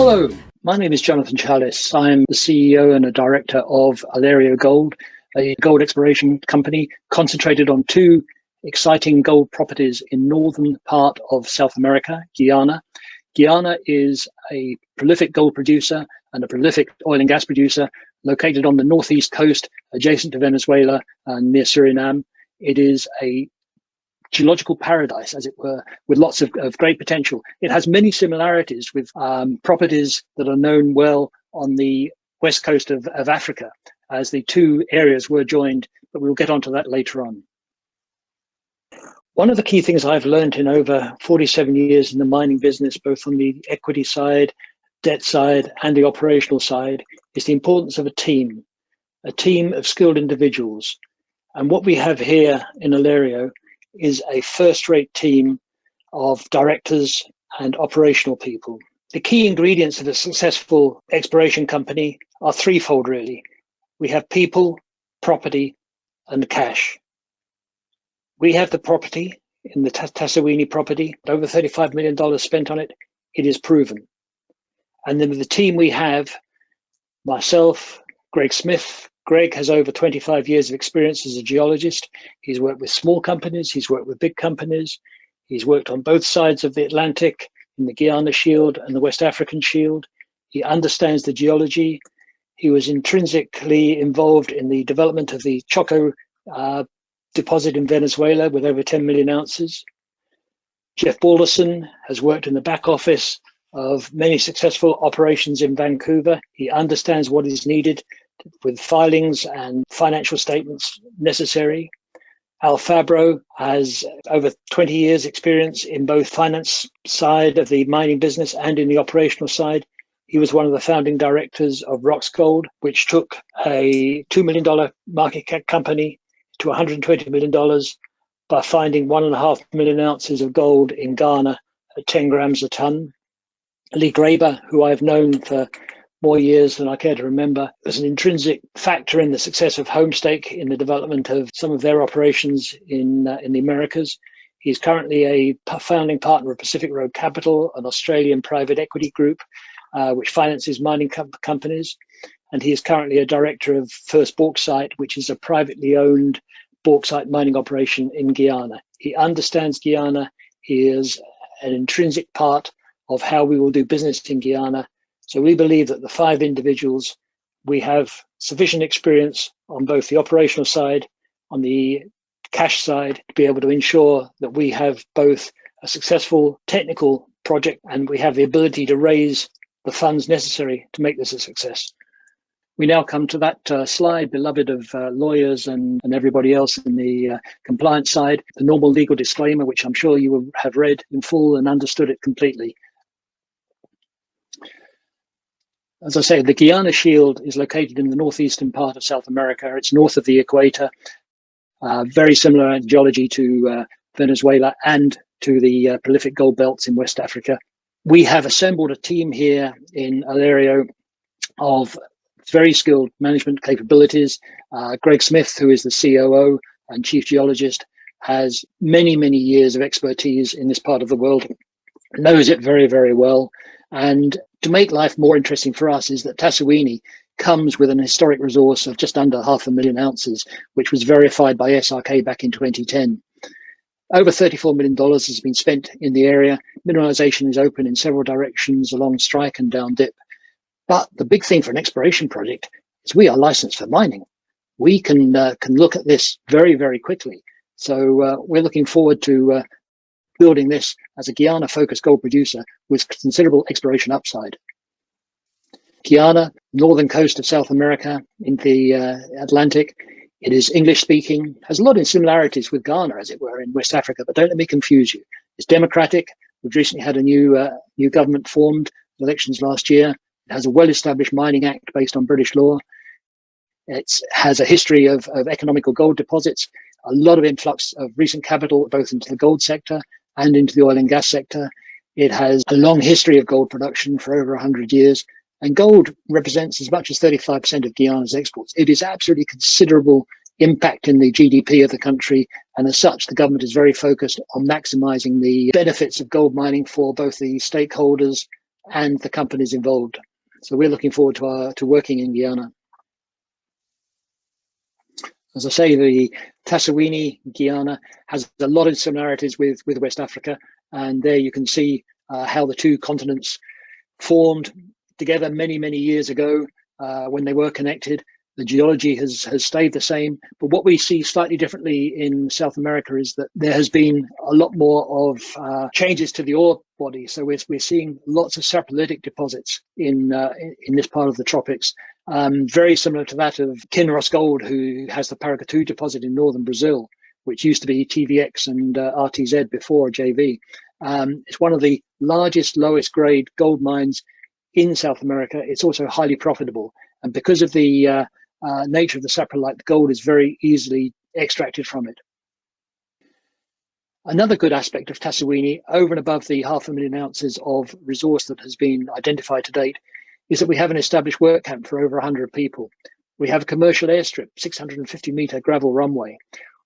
Hello, my name is Jonathan Challis. I'm the CEO and a director of Alerio Gold, a gold exploration company concentrated on two exciting gold properties in northern part of South America, Guyana. Guyana is a prolific gold producer and a prolific oil and gas producer located on the northeast coast, adjacent to Venezuela and near Suriname. It is a geological paradise, as it were, with lots of great potential. It has many similarities with properties that are known well on the west coast of Africa, as the two areas were joined, but we'll get onto that later on. One of the key things I've learned in over 47 years in the mining business, both on the equity side, debt side, and the operational side, is the importance of a team of skilled individuals. And what we have here in Alerio is a first-rate team of directors and operational people. The key ingredients of a successful exploration company are threefold, really. We have people, property, and cash. We have the property in the Tassawini property, over $35 million spent on it. It is proven. And then with the team we have, myself, Greg Smith. Greg has over 25 years of experience as a geologist. He's worked with small companies, he's worked with big companies. He's worked on both sides of the Atlantic, in the Guiana Shield and the West African Shield. He understands the geology. He was intrinsically involved in the development of the Choco deposit in Venezuela with over 10 million ounces. Jeff Balderson has worked in the back office of many successful operations in Vancouver. He understands what is needed with filings and financial statements necessary. Al Fabro has over 20 years experience in both finance side of the mining business and in the operational side. He was one of the founding directors of Rox Gold, which took a $2 million market cap company to $120 million by finding 1.5 million ounces of gold in Ghana at 10 grams a ton. Lee Graber, who I've known for more years than I care to remember, was an intrinsic factor in the success of Homestake in the development of some of their operations in the Americas. He's currently a founding partner of Pacific Road Capital, an Australian private equity group which finances mining companies. And he is currently a director of First Bauxite, which is a privately owned bauxite mining operation in Guyana. He understands Guyana. He is an intrinsic part of how we will do business in Guyana. So we believe that the five individuals, we have sufficient experience on both the operational side, on the cash side, to be able to ensure that we have both a successful technical project and we have the ability to raise the funds necessary to make this a success. We now come to that slide, beloved of lawyers and everybody else in the compliance side, the normal legal disclaimer, which I'm sure you will have read in full and understood it completely. As I say, the Guiana Shield is located in the northeastern part of South America. It's north of the equator, very similar in geology to Venezuela and to the prolific gold belts in West Africa. We have assembled a team here in Alerio of very skilled management capabilities. Greg Smith, who is the COO and chief geologist, has many, many years of expertise in this part of the world, knows it very, very well. And to make life more interesting for us is that Tassawini comes with an historic resource of just under 500,000 ounces, which was verified by SRK back in 2010. Over $34 million has been spent in the area. Mineralization is open in several directions along strike and down dip. But the big thing for an exploration project is we are licensed for mining. We can look at this very, very quickly. So we're looking forward to building this as a Guyana-focused gold producer with considerable exploration upside. Guyana, northern coast of South America in the Atlantic. It is English-speaking, has a lot of similarities with Ghana, as it were, in West Africa, but don't let me confuse you. It's democratic. We've recently had a new government formed, elections last year. It has a well-established mining act based on British law. It has a history of economical gold deposits, a lot of influx of recent capital, both into the gold sector and into the oil and gas sector. It has a long history of gold production for over 100 years. And gold represents as much as 35% of Guyana's exports. It is absolutely considerable impact in the GDP of the country. And as such, the government is very focused on maximizing the benefits of gold mining for both the stakeholders, and the companies involved. So we're looking forward to working in Guyana. As I say, the Tassawini Guyana has a lot of similarities with West Africa, and there you can see how the two continents formed together many years ago when they were connected. The geology has stayed the same, but what we see slightly differently in South America is that there has been a lot more of changes to the ore body. So we're seeing lots of saprolitic deposits in this part of the tropics, very similar to that of Kinross Gold, who has the Paracatu deposit in northern Brazil, which used to be TVX and RTZ before JV. It's one of the largest, lowest grade gold mines in South America. It's also highly profitable, and because of the nature of the saprolite, the gold is very easily extracted from it. Another good aspect of Tassawini, over and above the 500,000 ounces of resource that has been identified to date, is that we have an established work camp for over 100 people. We have a commercial airstrip, 650-meter gravel runway.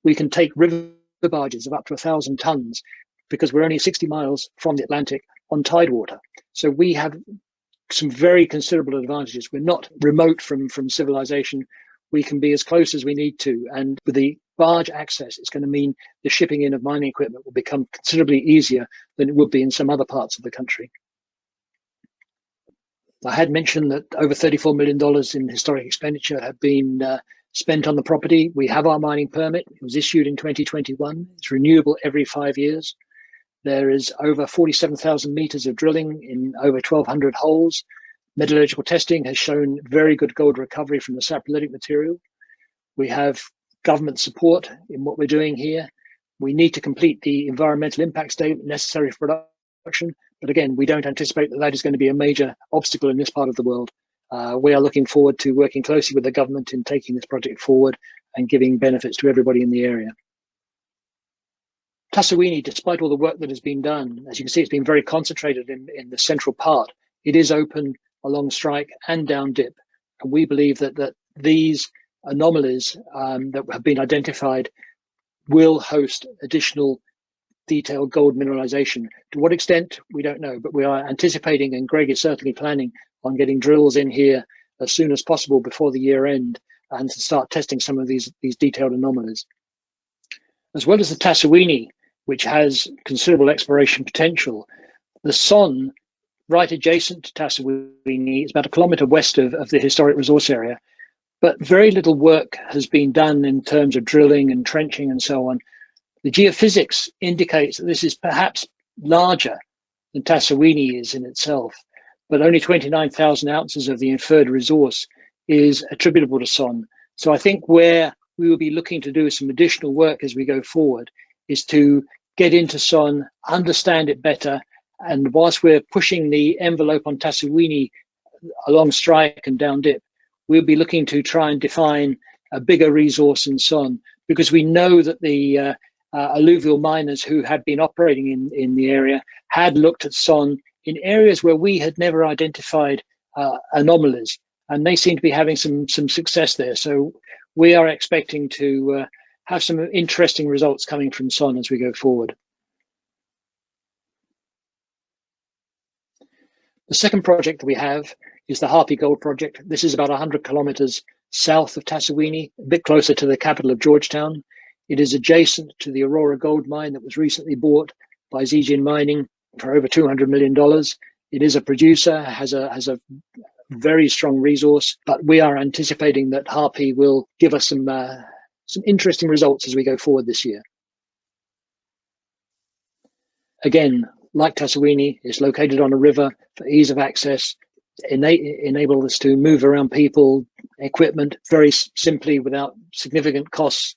We can take river barges of up to 1,000 tons because we're only 60 miles from the Atlantic on tidewater. So we have some very considerable advantages. We're not remote from civilization. We can be as close as we need to. And with the barge access, it's going to mean the shipping in of mining equipment will become considerably easier than it would be in some other parts of the country. I had mentioned that over $34 million in historic expenditure have been spent on the property. We have our mining permit. It was issued in 2021. It's renewable every 5 years. There is over 47,000 meters of drilling in over 1,200 holes. Metallurgical testing has shown very good gold recovery from the saprolitic material. We have government support in what we're doing here. We need to complete the environmental impact statement necessary for production. But again, we don't anticipate that that is going to be a major obstacle in this part of the world. We are looking forward to working closely with the government in taking this project forward and giving benefits to everybody in the area. Tassawini, despite all the work that has been done, as you can see, it's been very concentrated in the central part. It is open along strike and down dip. And we believe that these anomalies that have been identified will host additional detailed gold mineralization. To what extent, we don't know, but we are anticipating, and Greg is certainly planning on getting drills in here as soon as possible before the year end and to start testing some of these detailed anomalies. As well as the Tassawini, which has considerable exploration potential, the Sonne, right adjacent to Tassawini, is about 1 kilometer west of the historic resource area, but very little work has been done in terms of drilling and trenching and so on. The geophysics indicates that this is perhaps larger than Tassawini is in itself, but only 29,000 ounces of the inferred resource is attributable to Sonne. So I think where we will be looking to do some additional work as we go forward is to get into Sonne, understand it better, and whilst we're pushing the envelope on Tassawini along strike and down dip, we'll be looking to try and define a bigger resource in Sonne, because we know that the alluvial miners who had been operating in the area had looked at Sonne in areas where we had never identified anomalies, and they seem to be having some success there. So we are expecting to have some interesting results coming from Sonne as we go forward. The second project that we have is the Harpy Gold project. This is about 100 kilometers south of Tassawini, a bit closer to the capital of Georgetown. It is adjacent to the Aurora gold mine that was recently bought by Zijin Mining for over $200 million. It is a producer, has a very strong resource, but we are anticipating that Harpy will give us some interesting results as we go forward this year. Again, like Tassawini, it's located on a river for ease of access, enable us to move around people, equipment very simply without significant costs.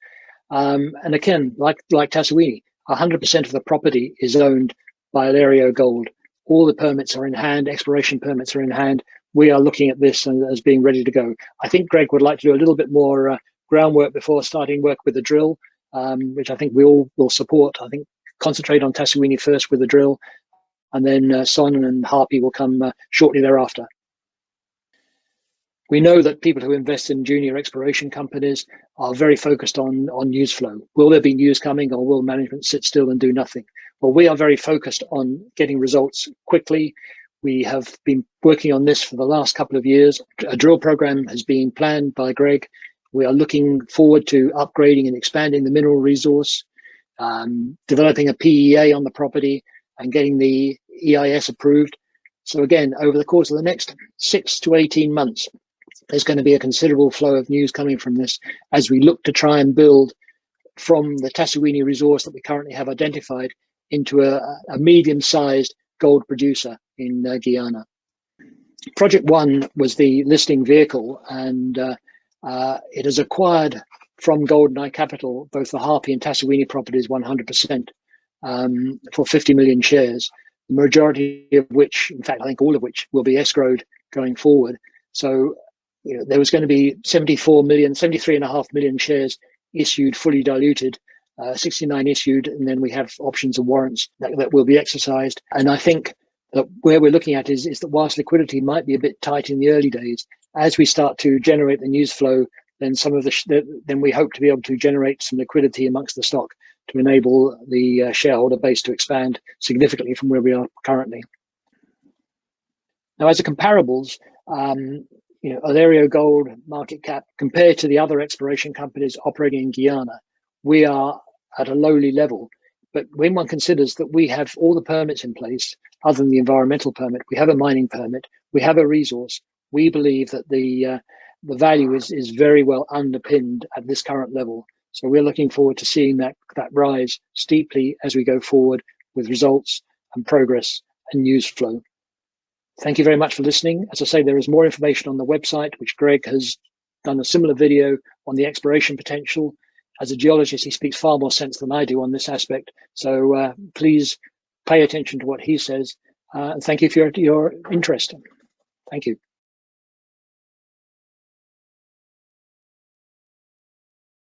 And again, like Tassawini, 100% of the property is owned by Alerio Gold. All the permits are in hand, exploration permits are in hand. We are looking at this as being ready to go. I think Greg would like to do a little bit more groundwork before starting work with the drill, which I think we all will support. I think concentrate on Tassawini first with the drill, and then Sonne and Harpy will come shortly thereafter. We know that people who invest in junior exploration companies are very focused on news flow. Will there be news coming, or will management sit still and do nothing? Well, we are very focused on getting results quickly. We have been working on this for the last couple of years. A drill program has been planned by Greg. We are looking forward to upgrading and expanding the mineral resource, developing a PEA on the property and getting the EIS approved. So again, over the course of the next 6 to 18 months, there's going to be a considerable flow of news coming from this as we look to try and build from the Tassawini resource that we currently have identified into a medium-sized gold producer in Guyana. Project One was the listing vehicle, and it has acquired from GoldenEye Capital both the Harpy and Tassawini properties 100% for 50 million shares, the majority of which, in fact, I think all of which will be escrowed going forward. So there was going to be 73.5 million shares issued, fully diluted, 69 issued, and then we have options and warrants that will be exercised. And I think that where we're looking at is that whilst liquidity might be a bit tight in the early days, as we start to generate the news flow, then then we hope to be able to generate some liquidity amongst the stock to enable the shareholder base to expand significantly from where we are currently. Now, as a comparables, Alerio Gold market cap compared to the other exploration companies operating in Guyana, we are at a lowly level. But when one considers that we have all the permits in place, other than the environmental permit, we have a mining permit, we have a resource, we believe that the value is very well underpinned at this current level. So we're looking forward to seeing that rise steeply as we go forward with results and progress and news flow. Thank you very much for listening. As I say, there is more information on the website, which Greg has done a similar video on the exploration potential. As a geologist, he speaks far more sense than I do on this aspect. So please pay attention to what he says. And thank you for your interest. Thank you.